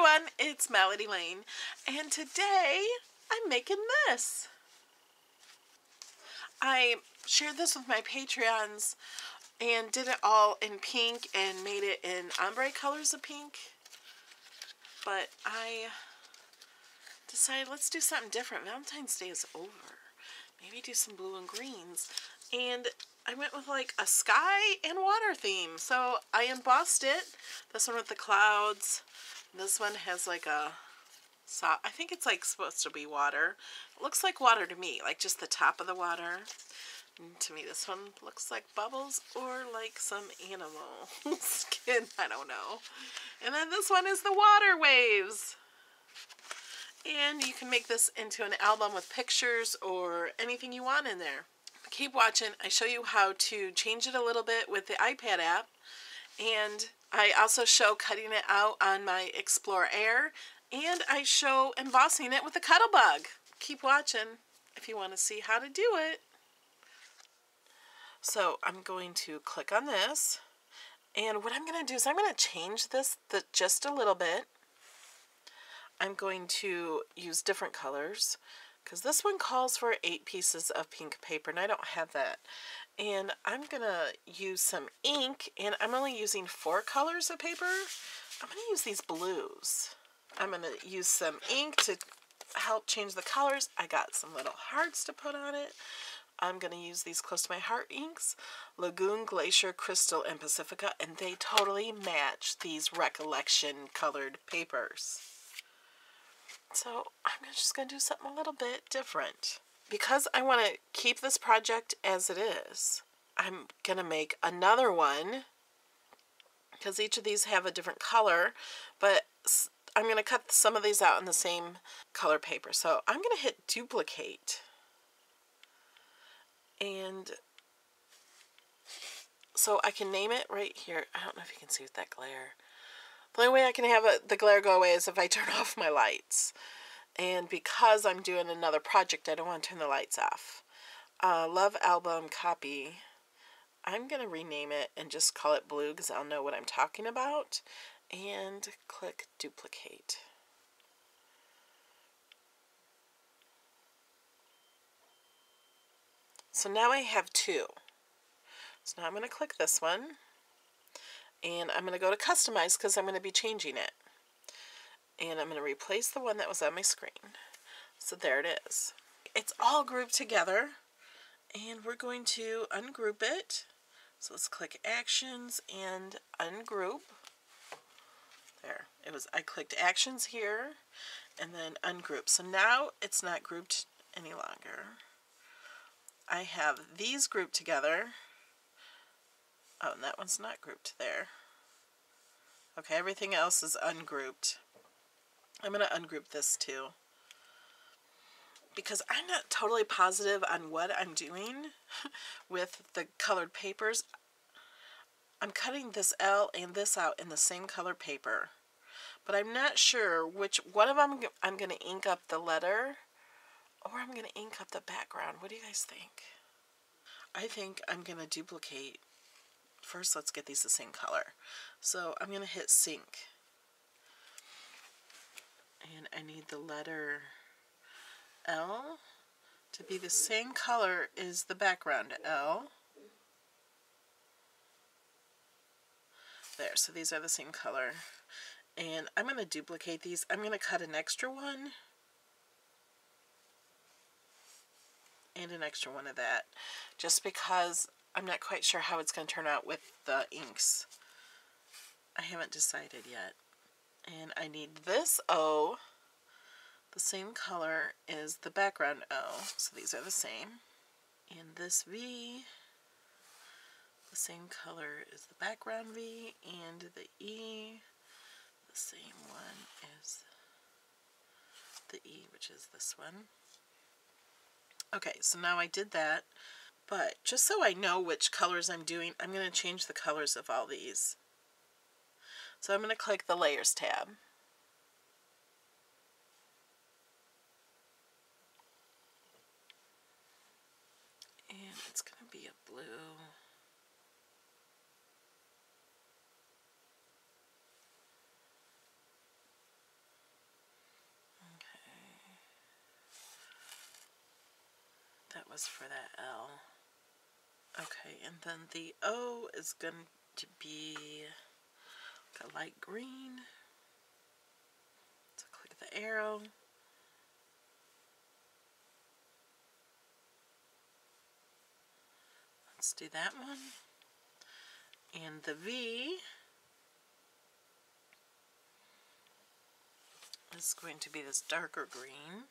everyone, it's Melody Lane, and today I'm making this. I shared this with my Patreons and did it all in pink and made it in ombre colors of pink, but I decided let's do something different. Valentine's Day is over. Maybe do some blue and greens, and I went with like a sky and water theme. So I embossed it. This one with the clouds. This one has like a, I think it's like supposed to be water. It looks like water to me, like just the top of the water. And to me, this one looks like bubbles or like some animal skin. I don't know. And then this one is the water waves. And you can make this into an album with pictures or anything you want in there. Keep watching. I show you how to change it a little bit with the iPad app. And I also show cutting it out on my Explore Air. And I show embossing it with the Cuttlebug. Keep watching if you want to see how to do it. So I'm going to click on this. And what I'm going to do is I'm going to change this just a little bit. I'm going to use different colors because this one calls for 8 pieces of pink paper and I don't have that. And I'm going to use some ink, and I'm only using 4 colors of paper. I'm going to use these blues. I'm going to use some ink to help change the colors. I got some little hearts to put on it. I'm going to use these Close to My Heart inks, Lagoon, Glacier, Crystal, and Pacifica, and they totally match these Recollection colored papers. So I'm just going to do something a little bit different. Because I want to keep this project as it is, I'm going to make another one because each of these have a different color, but I'm going to cut some of these out in the same color paper. So I'm going to hit duplicate. And so I can name it right here. I don't know if you can see with that glare. The only way I can have the glare go away is if I turn off my lights. And because I'm doing another project, I don't want to turn the lights off. Love album copy. I'm going to rename it and just call it blue because I'll know what I'm talking about. And click duplicate. So now I have 2. So now I'm going to click this one. And I'm going to go to customize because I'm going to be changing it. And I'm going to replace the one that was on my screen. So there it is. It's all grouped together. And we're going to ungroup it. So let's click actions and ungroup. There. I clicked actions here and then ungroup. So now it's not grouped any longer. I have these grouped together. Oh, and that one's not grouped there. Okay, everything else is ungrouped. I'm going to ungroup this too. Because I'm not totally positive on what I'm doing with the colored papers. I'm cutting this L and this out in the same color paper. But I'm not sure which one of them I'm going to ink up the letter or I'm going to ink up the background. What do you guys think? I think I'm going to duplicate. First, let's get these the same color. So I'm going to hit sync. And I need the letter L to be the same color as the background L. There, so these are the same color. And I'm going to duplicate these. I'm going to cut an extra one. And an extra one of that. Just because I'm not quite sure how it's going to turn out with the inks. I haven't decided yet. And I need this O the same color as the background O. So these are the same. And this V, the same color as the background V. And the E, the same one as the E, which is this one. Okay, so now I did that. But just so I know which colors I'm doing, I'm going to change the colors of all these. So I'm going to click the Layers tab. And it's going to be a blue. was for that L. Okay, and then the O is going to be a light green. So click the arrow. Let's do that one. And the V is going to be this darker green.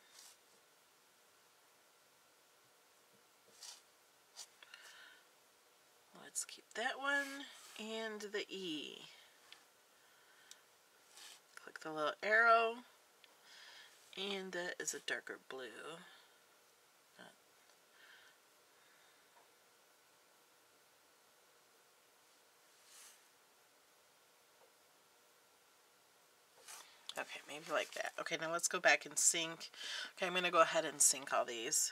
Let's keep that one. And the E. Click the little arrow. And that is a darker blue. Okay, maybe like that. Okay, now let's go back and sync. Okay, I'm going to go ahead and sync all these.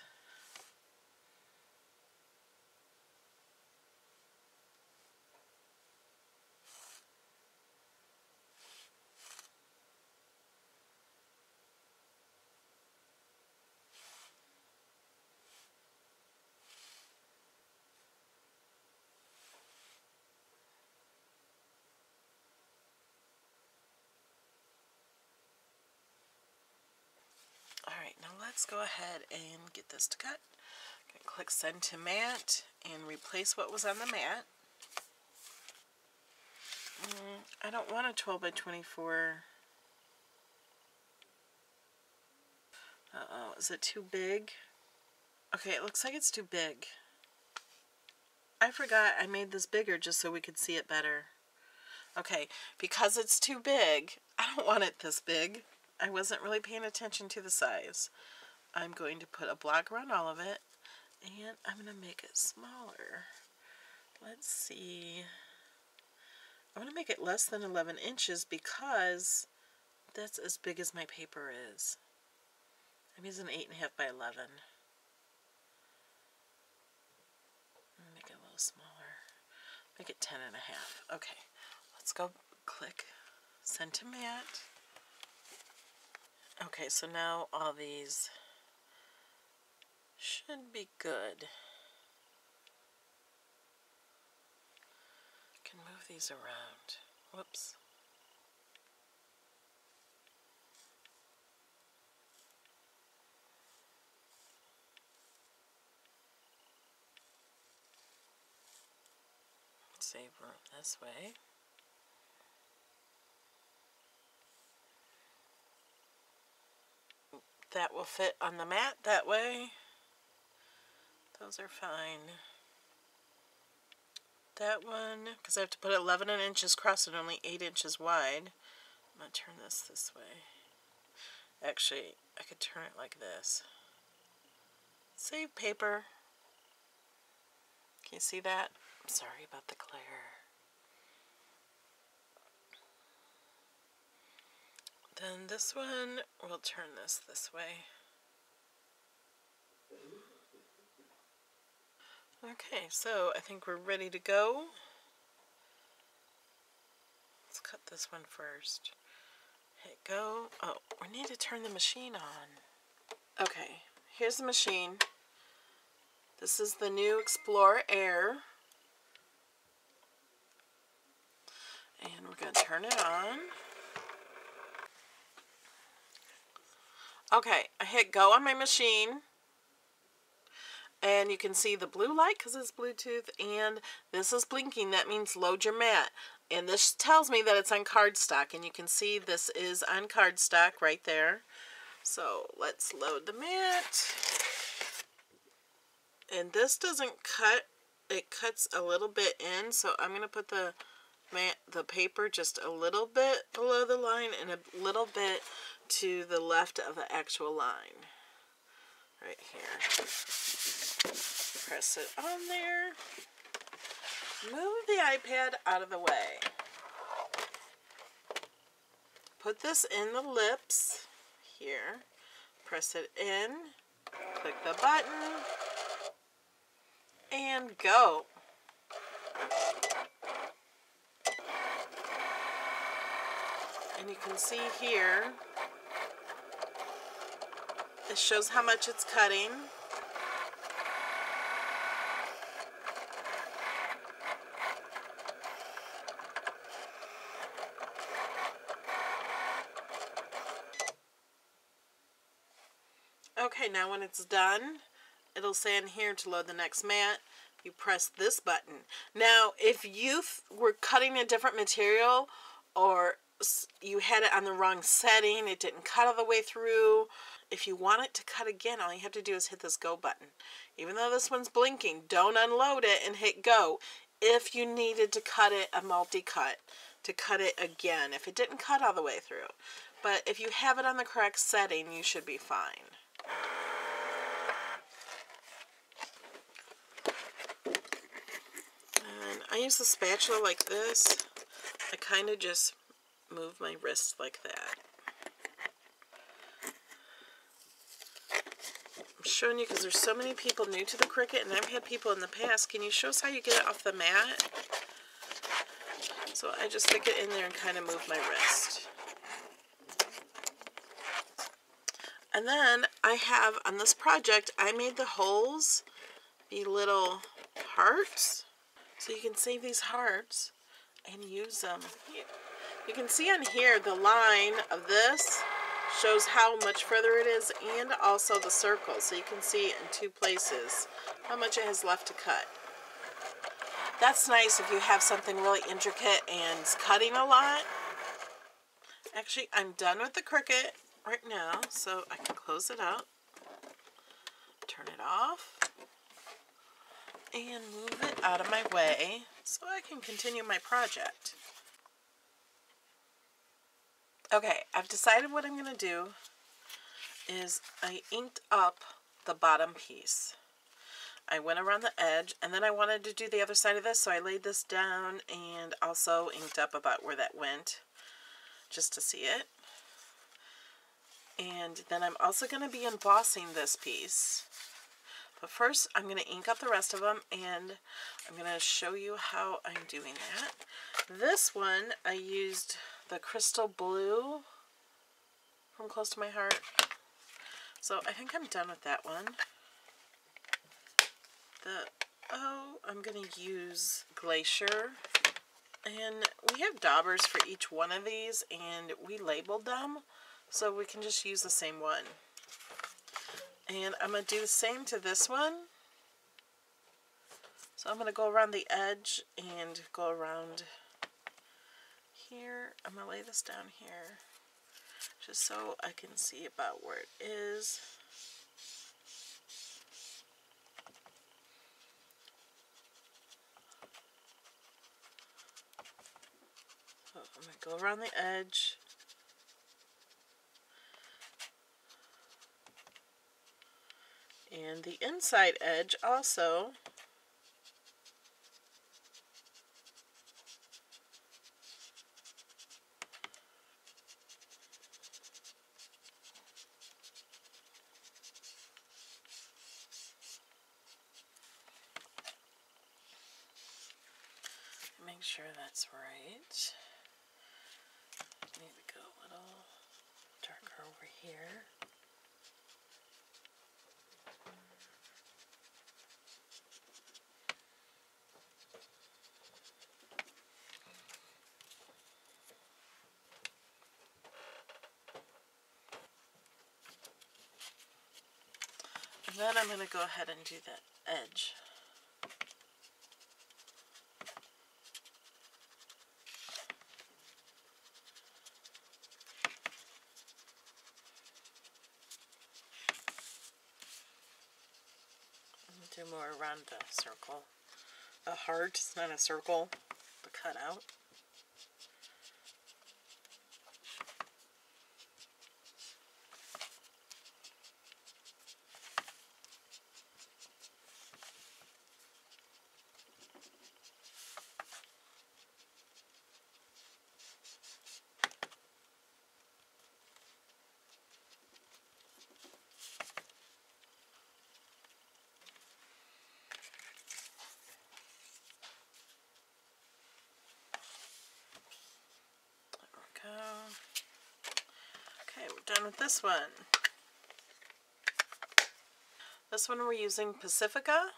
Alright, now let's go ahead and get this to cut. Click Send to Mat and replace what was on the mat. I don't want a 12 by 24. Uh-oh, is it too big? Okay, it looks like it's too big. I forgot I made this bigger just so we could see it better. Okay, because it's too big, I don't want it this big. I wasn't really paying attention to the size. I'm going to put a block around all of it, and I'm going to make it smaller. Let's see. I'm going to make it less than 11 inches because that's as big as my paper is. I'm using 8.5 by 11. Make it a little smaller. Make it 10.5. Okay, let's go click Send to Mat. Okay, so now all these should be good. I can move these around. Whoops. Save room this way. That will fit on the mat that way. Those are fine. That one, because I have to put 11 inches across and only 8 inches wide. I'm going to turn this way. Actually, I could turn it like this. Save paper. Can you see that? I'm sorry about the glare. Then this one, we'll turn this way. Okay, so I think we're ready to go. Let's cut this one first. Hit go. Oh, we need to turn the machine on. Okay, here's the machine. This is the new Explorer Air. And we're going to turn it on. Okay, I hit go on my machine. And you can see the blue light because it's Bluetooth, and this is blinking. That means load your mat. And this tells me that it's on cardstock, and you can see this is on cardstock right there. So let's load the mat. And this doesn't cut, it cuts a little bit in, so I'm going to put the paper just a little bit below the line and a little bit to the left of the actual line. Right here. Press it on there. Move the iPad out of the way. Put this in the lips here. Press it in. Click the button. And go. And you can see here, it shows how much it's cutting. Okay, now when it's done, it'll say in here to load the next mat. You press this button. Now, if you were cutting a different material, or you had it on the wrong setting, it didn't cut all the way through, if you want it to cut again, all you have to do is hit this go button. Even though this one's blinking, don't unload it and hit go. If you needed to cut it a multi-cut, to cut it again, if it didn't cut all the way through. But if you have it on the correct setting, you should be fine. And I use the spatula like this. I kind of just move my wrist like that. I'm showing you because there's so many people new to the Cricut, and I've had people in the past, can you show us how you get it off the mat? So I just stick it in there and kind of move my wrist. And then I have, on this project, I made the holes be little hearts. So you can save these hearts and use them. You can see on here the line of this shows how much further it is, and also the circle. So you can see in two places how much it has left to cut. That's nice if you have something really intricate and cutting a lot. Actually, I'm done with the Cricut right now, so I can close it up, turn it off, and move it out of my way so I can continue my project. Okay, I've decided what I'm going to do is I inked up the bottom piece. I went around the edge, and then I wanted to do the other side of this, so I laid this down and also inked up about where that went, just to see it. And then I'm also going to be embossing this piece. But first, I'm going to ink up the rest of them, and I'm going to show you how I'm doing that. This one, I used the Crystal Blue from Close to My Heart. So I think I'm done with that one. I'm going to use Glacier. And we have daubers for each one of these, and we labeled them, so we can just use the same one. And I'm going to do the same to this one. So I'm going to go around the edge and go around here. I'm going to lay this down here just so I can see about where it is. So I'm going to go around the edge. And the inside edge also. Make sure that's right. Need to go a little darker over here. And then I'm going to go ahead and do that edge. Do more around the circle. A heart, it's not a circle, the cutout. Okay, we're done with this one. This one we're using Pacifica.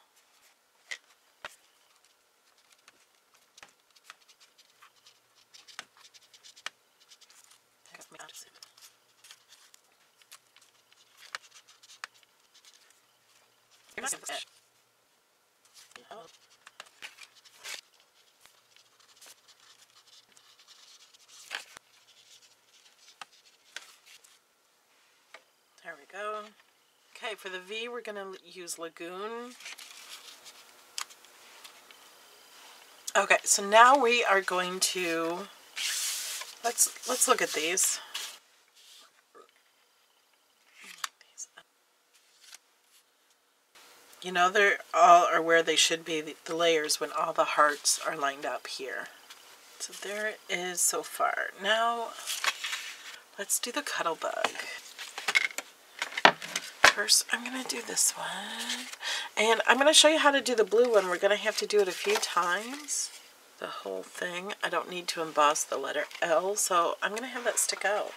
Okay, for the V, we're going to use Lagoon. Okay, so now we are going to, let's look at these. You know, they're all are where they should be, the layers, when all the hearts are lined up here. So there it is so far. Now, let's do the Cuttlebug. First, I'm going to do this one. And I'm going to show you how to do the blue one. We're going to have to do it a few times. The whole thing. I don't need to emboss the letter L, so I'm going to have that stick out.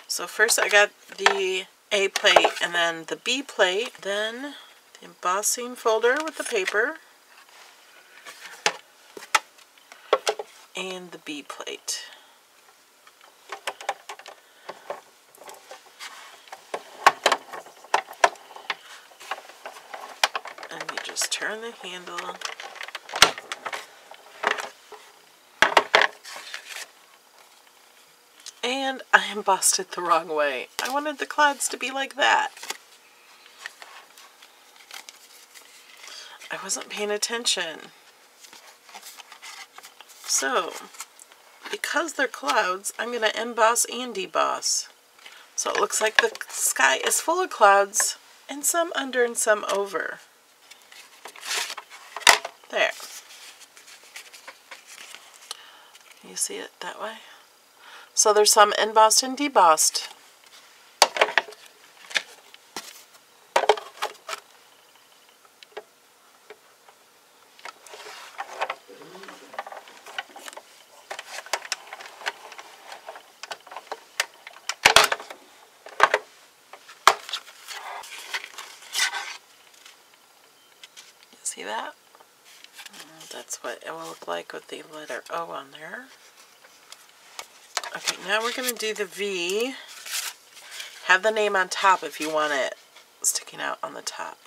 So first I got the A plate and then the B plate. Then the embossing folder with the paper. And the B plate. And you just turn the handle. And I embossed it the wrong way. I wanted the clouds to be like that. I wasn't paying attention. So, because they're clouds, I'm going to emboss and deboss. So it looks like the sky is full of clouds, and some under and some over. There. You see it that way? So there's some embossed and debossed. See that? That's what it will look like with the letter O on there. Okay, now we're going to do the V. Have the name on top if you want it sticking out on the top.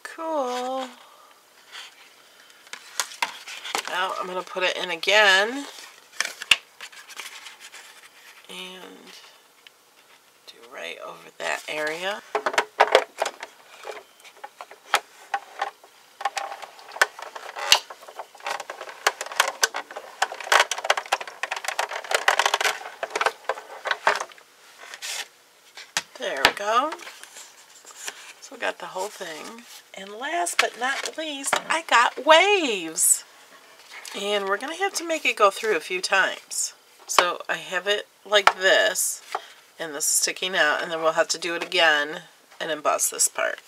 Cool. Now I'm going to put it in again. And do right over that area. There we go. So we got the whole thing. And last but not least, I got waves. And we're going to have to make it go through a few times. So I have it like this, and this is sticking out, and then we'll have to do it again and emboss this part.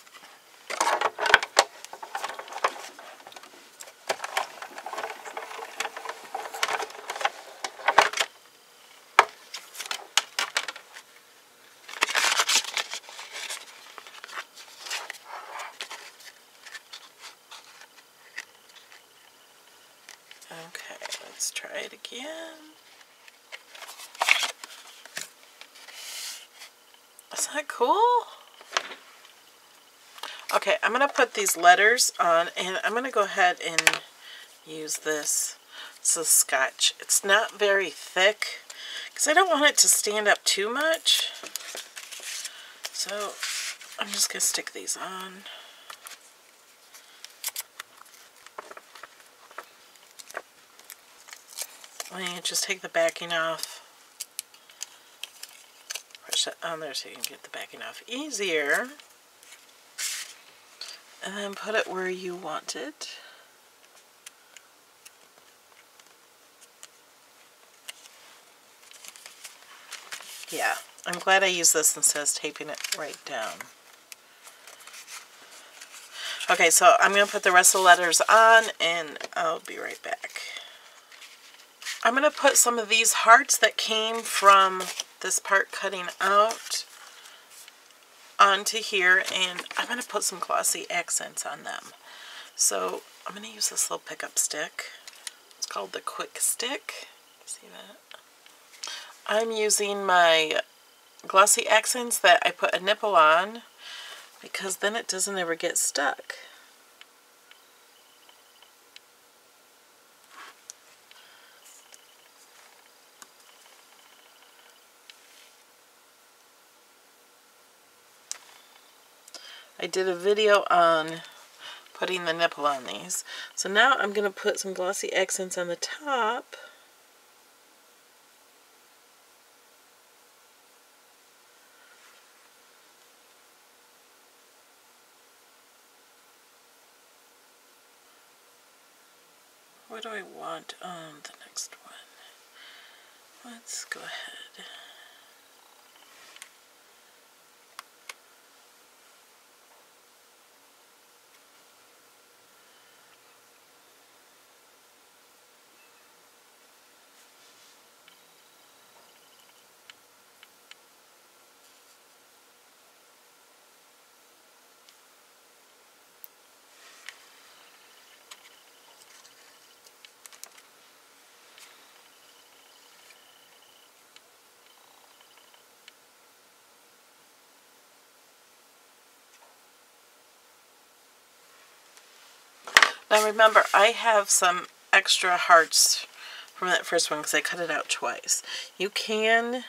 Okay, let's try it again. Isn't that cool? Okay, I'm going to put these letters on, and I'm going to go ahead and use this. This is Scotch. It's not very thick, because I don't want it to stand up too much. So, I'm just going to stick these on. And just take the backing off. Push it on there so you can get the backing off easier. And then put it where you want it. Yeah, I'm glad I used this instead of taping it right down. Okay, so I'm going to put the rest of the letters on, and I'll be right back. I'm going to put some of these hearts that came from this part cutting out onto here, and I'm going to put some glossy accents on them. So I'm going to use this little pickup stick. It's called the Quick Stick. See that? I'm using my glossy accents that I put a nipple on, because then it doesn't ever get stuck. I did a video on putting the nipple on these. So now I'm going to put some glossy accents on the top. What do I want on the next one? Let's go ahead. Now remember, I have some extra hearts from that first one because I cut it out twice. You can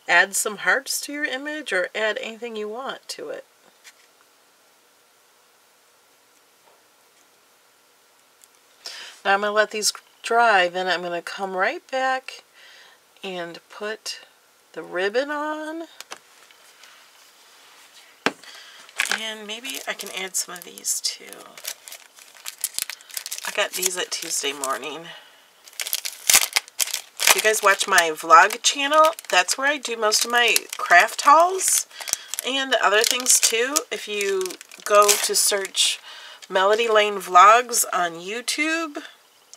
add some hearts to your image or add anything you want to it. Now I'm going to let these dry, then I'm going to come right back and put the ribbon on. And maybe I can add some of these too. I got these at Tuesday morning. If you guys watch my vlog channel, that's where I do most of my craft hauls and other things too. If you go to search Melody Lane Vlogs on YouTube,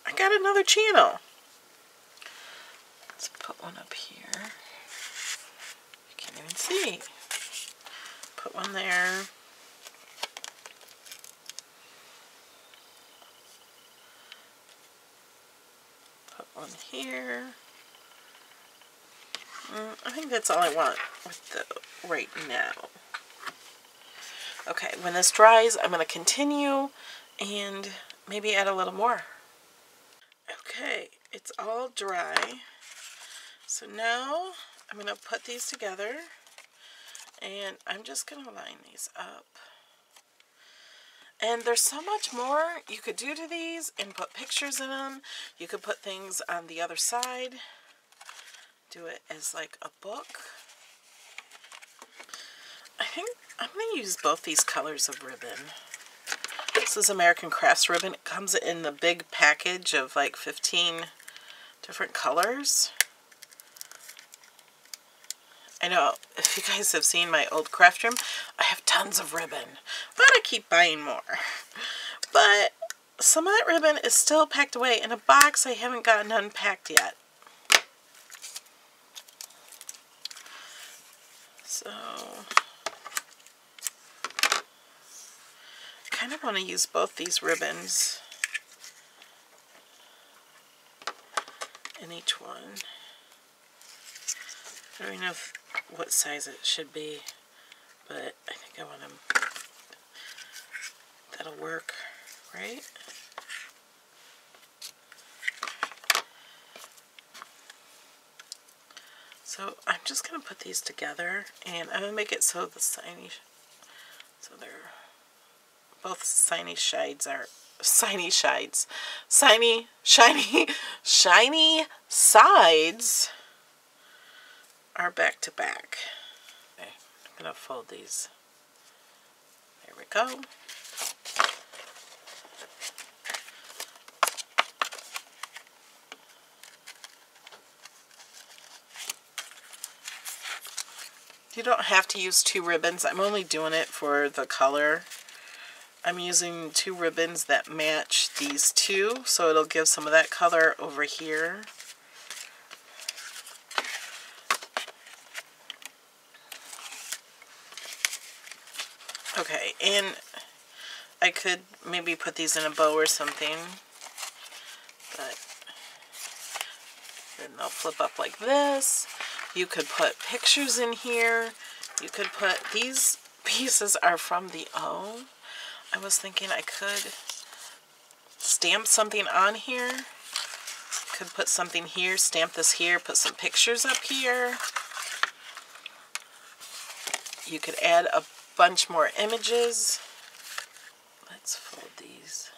I got another channel. Let's put one up here. You can't even see. Put one there. One here. I think that's all I want with the right now. Okay, when this dries, I'm going to continue and maybe add a little more. Okay, it's all dry. So now I'm going to put these together and I'm just going to line these up. And there's so much more you could do to these and put pictures in them. You could put things on the other side. Do it as like a book. I think I'm going to use both these colors of ribbon. This is American Crafts ribbon. It comes in the big package of like 15 different colors. I know, if you guys have seen my old craft room, I have tons of ribbon, but I keep buying more. But some of that ribbon is still packed away in a box I haven't gotten unpacked yet. So, I kind of want to use both these ribbons in each one. I don't even know what size it should be, but I think I want them. That'll work, right? So I'm just going to put these together, and I'm going to make it so the shiny, so they're both shiny sides are shiny sides, shiny sides are back to back. Okay, I'm going to fold these. There we go. You don't have to use two ribbons. I'm only doing it for the color. I'm using two ribbons that match these two, so it'll give some of that color over here. Okay, and I could maybe put these in a bow or something, but then they'll flip up like this. You could put pictures in here. You could put, these pieces are from the O. I was thinking I could stamp something on here. Could put something here, stamp this here, put some pictures up here. You could add a bunch more images. Let's fold these.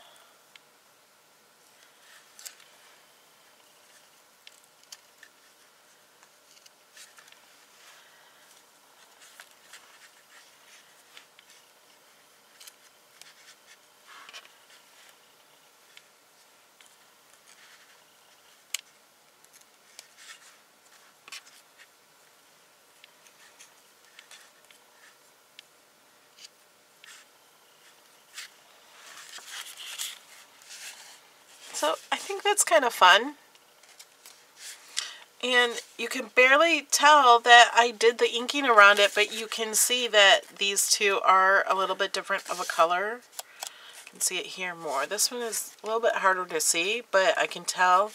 So I think that's kind of fun. And you can barely tell that I did the inking around it, but you can see that these two are a little bit different of a color. You can see it here more. This one is a little bit harder to see, but I can tell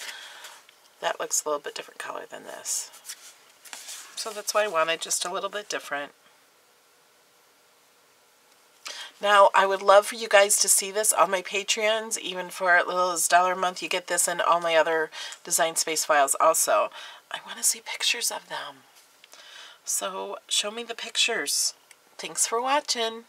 that looks a little bit different color than this. So that's why I wanted just a little bit different. Now, I would love for you guys to see this on my Patreons. Even for as little as $1 a month, you get this and all my other Design Space files also. I want to see pictures of them. So, show me the pictures. Thanks for watching.